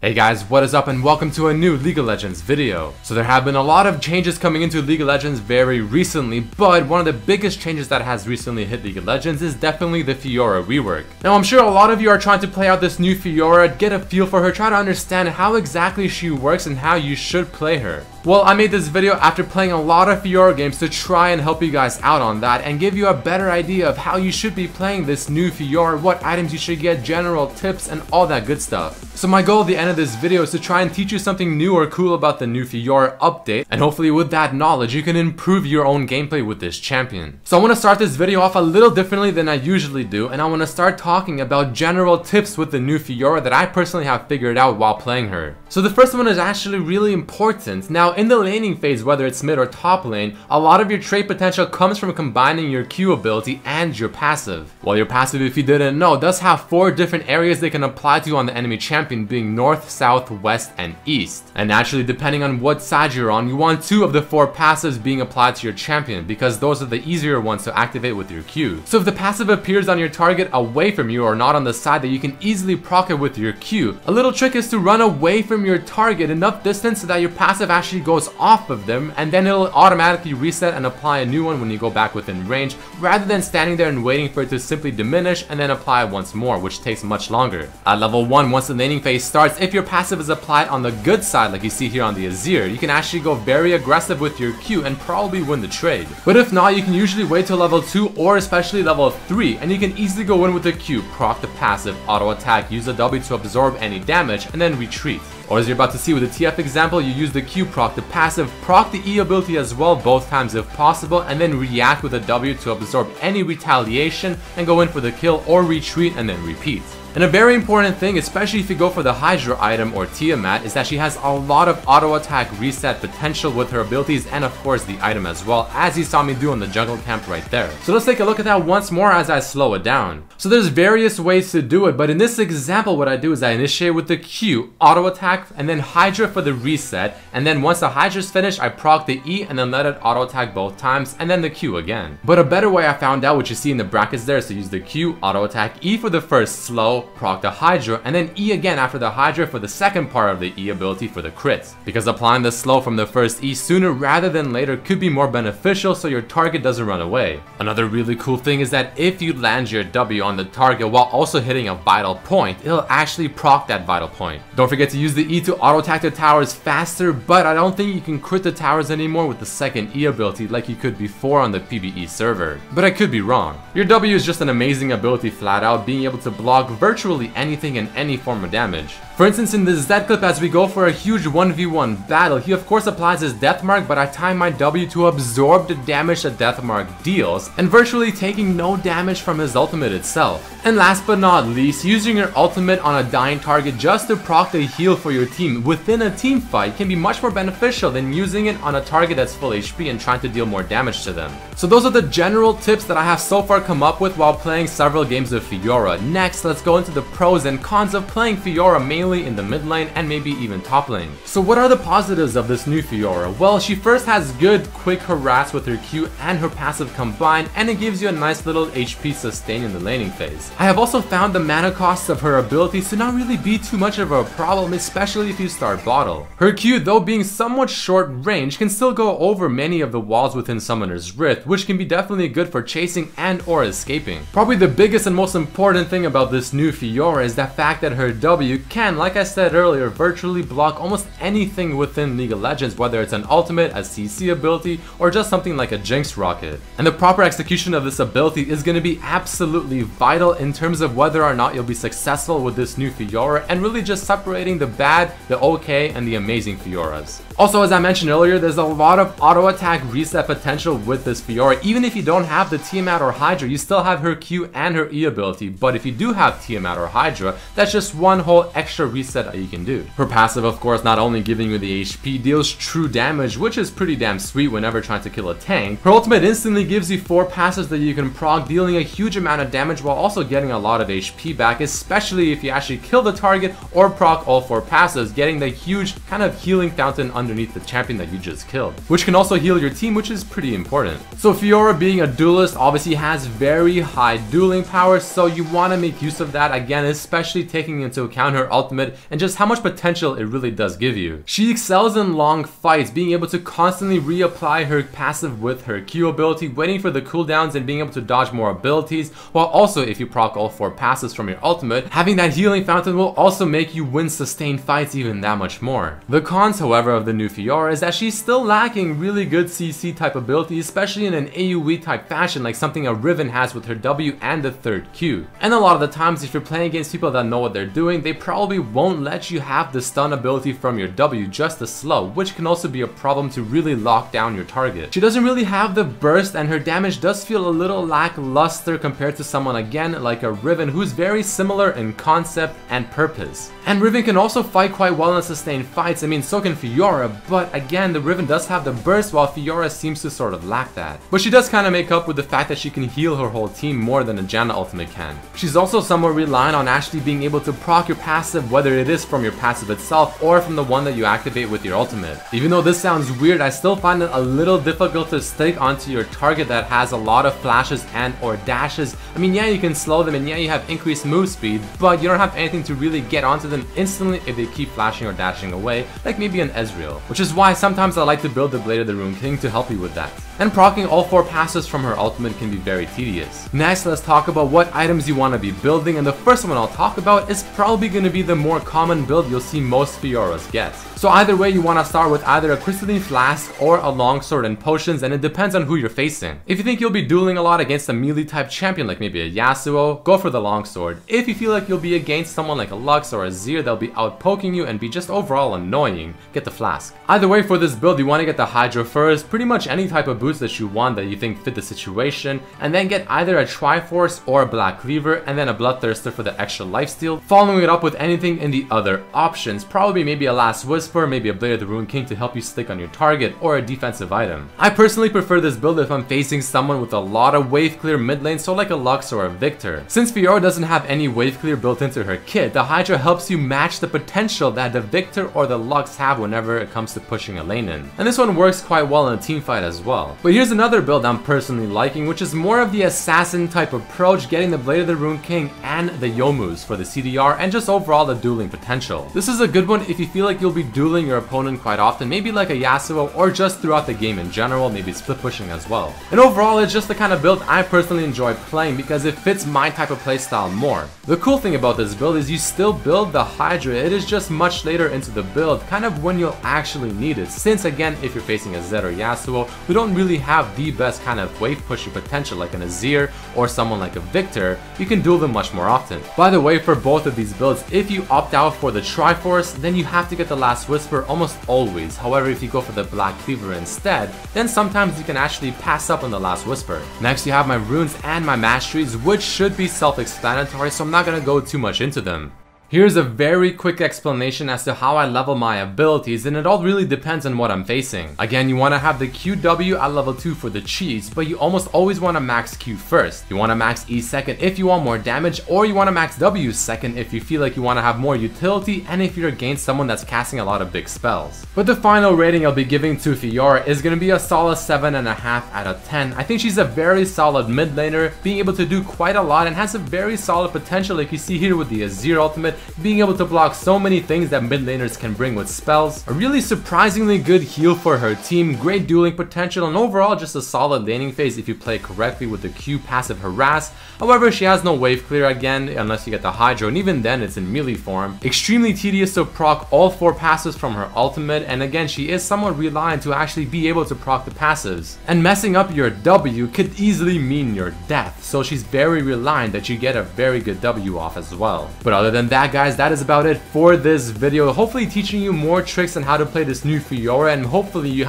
Hey guys, what is up and welcome to a new League of Legends video. So there have been a lot of changes coming into League of Legends very recently, but one of the biggest changes that has recently hit League of Legends is definitely the Fiora rework. Now I'm sure a lot of you are trying to play out this new Fiora, get a feel for her, try to understand how exactly she works and how you should play her. Well, I made this video after playing a lot of Fiora games to try and help you guys out on that and give you a better idea of how you should be playing this new Fiora, what items you should get, general tips, and all that good stuff. So my goal at the end of this video is to try and teach you something new or cool about the new Fiora update, and hopefully with that knowledge you can improve your own gameplay with this champion. So I want to start this video off a little differently than I usually do, and I want to start talking about general tips with the new Fiora that I personally have figured out while playing her. So the first one is actually really important. Now in the laning phase, whether it's mid or top lane, a lot of your trait potential comes from combining your Q ability and your passive. Well, your passive, if you didn't know, does have 4 different areas they can apply to on the enemy champion, being north, south, west, and east. And naturally, depending on what side you're on, you want 2 of the 4 passives being applied to your champion, because those are the easier ones to activate with your Q. So if the passive appears on your target away from you or not on the side that you can easily proc it with your Q, a little trick is to run away from your target enough distance so that your passive actually goes off of them, and then it'll automatically reset and apply a new one when you go back within range, rather than standing there and waiting for it to simply diminish and then apply once more, which takes much longer. At level 1, once the laning phase starts, if your passive is applied on the good side like you see here on the Azir, you can actually go very aggressive with your Q and probably win the trade. But if not, you can usually wait till level 2 or especially level 3, and you can easily go in with the Q, proc the passive, auto attack, use the W to absorb any damage, and then retreat. Or as you're about to see with the TF example, you use the Q, proc the passive, proc the E ability as well both times if possible, and then react with a W to absorb any retaliation and go in for the kill or retreat and then repeat. And a very important thing, especially if you go for the Hydra item or Tiamat, is that she has a lot of auto attack reset potential with her abilities and of course the item as well, as you saw me do on the jungle camp right there. So let's take a look at that once more as I slow it down. So there's various ways to do it, but in this example what I do is I initiate with the Q, auto attack, and then Hydra for the reset, and then once the Hydra's finished I proc the E and then let it auto attack both times, and then the Q again. But a better way I found out, which you see in the brackets there, is to use the Q, auto attack, E for the first slow, proc the Hydra, and then E again after the Hydra for the second part of the E ability for the crits. Because applying the slow from the first E sooner rather than later could be more beneficial so your target doesn't run away. Another really cool thing is that if you land your W on the target while also hitting a vital point, it'll actually proc that vital point. Don't forget to use the E to auto attack the towers faster, but I don't think you can crit the towers anymore with the second E ability like you could before on the PvE server. But I could be wrong. Your W is just an amazing ability flat out, being able to block virtually anything and any form of damage. For instance, in this Zed clip, as we go for a huge 1v1 battle, he of course applies his death mark, but I time my W to absorb the damage the death mark deals, and virtually taking no damage from his ultimate itself. And last but not least, using your ultimate on a dying target just to proc the heal for your team within a team fight can be much more beneficial than using it on a target that's full HP and trying to deal more damage to them. So those are the general tips that I have so far come up with while playing several games of Fiora. Next, let's go into the pros and cons of playing Fiora mainly in the mid lane and maybe even top lane. So what are the positives of this new Fiora? Well, she first has good quick harass with her Q and her passive combined, and it gives you a nice little HP sustain in the laning phase. I have also found the mana costs of her abilities to not really be too much of a problem, especially if you start bottle. Her Q, though being somewhat short range, can still go over many of the walls within Summoner's Rift, which can be definitely good for chasing and or escaping. Probably the biggest and most important thing about this new Fiora is the fact that her W can, like I said earlier, virtually block almost anything within League of Legends, whether it's an ultimate, a CC ability, or just something like a Jinx rocket. And the proper execution of this ability is going to be absolutely vital in terms of whether or not you'll be successful with this new Fiora, and really just separating the bad, the okay, and the amazing Fioras. Also, as I mentioned earlier, there's a lot of auto attack reset potential with this Fiora. Even if you don't have the Tiamat or Hydra, you still have her Q and her E ability, but if you do have Tiamat or Hydra, that's just one whole extra reset that you can do. Her passive, of course, not only giving you the HP, deals true damage, which is pretty damn sweet whenever trying to kill a tank. Her ultimate instantly gives you 4 passes that you can proc, dealing a huge amount of damage while also getting a lot of HP back, especially if you actually kill the target or proc all 4 passes, getting the huge kind of healing fountain underneath the champion that you just killed, which can also heal your team, which is pretty important. So Fiora, being a duelist, obviously has very high dueling power, so you want to make use of that, again, especially taking into account her ultimate ultimate and just how much potential it really does give you. She excels in long fights, being able to constantly reapply her passive with her Q ability, waiting for the cooldowns and being able to dodge more abilities, while also if you proc all 4 passes from your ultimate, having that healing fountain will also make you win sustained fights even that much more. The cons, however, of the new Fiora is that she's still lacking really good CC type ability, especially in an AoE type fashion like something a Riven has with her W and the 3rd Q. And a lot of the times if you're playing against people that know what they're doing, they probably won't let you have the stun ability from your W just as slow, which can also be a problem to really lock down your target. She doesn't really have the burst and her damage does feel a little lackluster compared to someone again like a Riven who's very similar in concept and purpose. And Riven can also fight quite well in sustained fights, I mean so can Fiora, but again the Riven does have the burst while Fiora seems to sort of lack that. But she does kind of make up with the fact that she can heal her whole team more than a Janna ultimate can. She's also somewhat reliant on actually being able to proc your passive, whether it is from your passive itself or from the one that you activate with your ultimate. Even though this sounds weird, I still find it a little difficult to stick onto your target that has a lot of flashes and or dashes. I mean, yeah, you can slow them and yeah, you have increased move speed, but you don't have anything to really get onto them instantly if they keep flashing or dashing away, like maybe an Ezreal. Which is why sometimes I like to build the Blade of the Rune King to help you with that. And proccing all 4 passes from her ultimate can be very tedious. Next, let's talk about what items you want to be building, and the first one I'll talk about is probably going to be the more common build you'll see most Fioras get. So either way, you want to start with either a crystalline flask or a longsword and potions, and it depends on who you're facing. If you think you'll be dueling a lot against a melee type champion like maybe a Yasuo, go for the longsword. If you feel like you'll be against someone like a Lux or a Zir that'll be out poking you and be just overall annoying, get the flask. Either way, for this build you want to get the Hydra first, pretty much any type of boots that you want that you think fit the situation, and then get either a Triforce or a Black Cleaver and then a Bloodthirster for the extra lifesteal, following it up with anything in the other options, probably maybe a Last Whisper, maybe a Blade of the Rune King to help you stick on your target, or a defensive item. I personally prefer this build if I'm facing someone with a lot of wave clear mid lane, so like a Lux or a Victor. Since Fiora doesn't have any wave clear built into her kit, the Hydra helps you match the potential that the Victor or the Lux have whenever it comes to pushing a lane in. And this one works quite well in a team fight as well. But here's another build I'm personally liking, which is more of the assassin type approach, getting the Blade of the Rune King and the Yomus for the CDR and just overall the dueling potential. This is a good one if you feel like you'll be dueling your opponent quite often, maybe like a Yasuo or just throughout the game in general, maybe split pushing as well. And overall, it's just the kind of build I personally enjoy playing because it fits my type of playstyle more. The cool thing about this build is you still build the Hydra, it is just much later into the build, kind of when you'll actually need it, since again if you're facing a Zed or Yasuo, we don't really have the best kind of wave pushing potential like an Azir or someone like a Victor, you can duel them much more often. By the way, for both of these builds, if you opt out for the Triforce, then you have to get the Last Whisper almost always. However, if you go for the Black Cleaver instead, then sometimes you can actually pass up on the Last Whisper. Next, you have my runes and my masteries, which should be self-explanatory, so I'm not gonna go too much into them. Here's a very quick explanation as to how I level my abilities, and it all really depends on what I'm facing. Again, you want to have the QW at level 2 for the cheese, but you almost always want to max Q first. You want to max E second if you want more damage, or you want to max W second if you feel like you want to have more utility and if you're against someone that's casting a lot of big spells. But the final rating I'll be giving to Fiora is going to be a solid 7.5 out of 10. I think she's a very solid mid laner, being able to do quite a lot and has a very solid potential like you see here with the Azir ultimate, being able to block so many things that mid laners can bring with spells, a really surprisingly good heal for her team, great dueling potential, and overall just a solid laning phase if you play correctly with the Q passive harass. However, she has no wave clear again unless you get the Hydro, and even then it's in melee form. Extremely tedious to proc all 4 passes from her ultimate, and again she is somewhat reliant to actually be able to proc the passives. And messing up your W could easily mean your death, so she's very reliant that you get a very good W off as well. But other than that, guys, that is about it for this video. Hopefully teaching you more tricks on how to play this new Fiora, and hopefully you